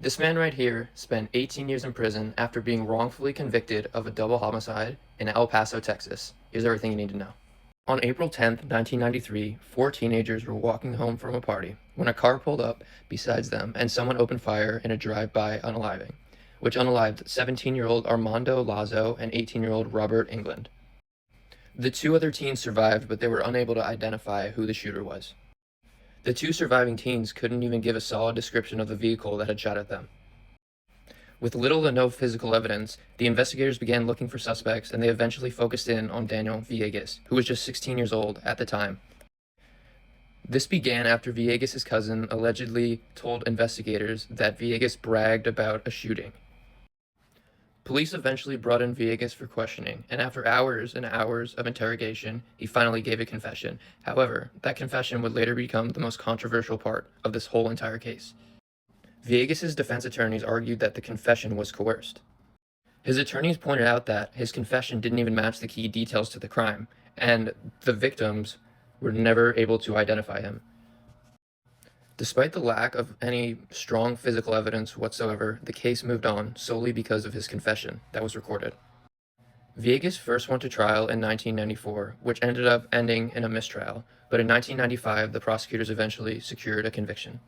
This man right here spent 18 years in prison after being wrongfully convicted of a double homicide in El Paso, Texas. Here's everything you need to know. On April 10th, 1993, four teenagers were walking home from a party when a car pulled up beside them and someone opened fire in a drive-by unaliving, which unalived 17-year-old Armando Lazo and 18-year-old Robert England. The two other teens survived, but they were unable to identify who the shooter was. The two surviving teens couldn't even give a solid description of the vehicle that had shot at them. With little to no physical evidence, the investigators began looking for suspects, and they eventually focused in on Daniel Villegas, who was just 16 years old at the time. This began after Villegas' cousin allegedly told investigators that Villegas bragged about a shooting. Police eventually brought in Villegas for questioning, and after hours and hours of interrogation, he finally gave a confession. However, that confession would later become the most controversial part of this whole entire case. Villegas' defense attorneys argued that the confession was coerced. His attorneys pointed out that his confession didn't even match the key details to the crime, and the victims were never able to identify him. Despite the lack of any strong physical evidence whatsoever, the case moved on solely because of his confession that was recorded. Villegas first went to trial in 1994, which ended up ending in a mistrial, but in 1995 the prosecutors eventually secured a conviction.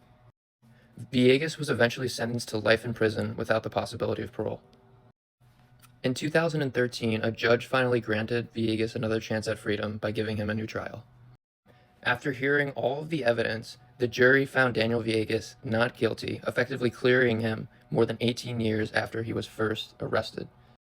Villegas was eventually sentenced to life in prison without the possibility of parole. In 2013, a judge finally granted Villegas another chance at freedom by giving him a new trial. After hearing all of the evidence, the jury found Daniel Villegas not guilty, effectively clearing him more than 18 years after he was first arrested.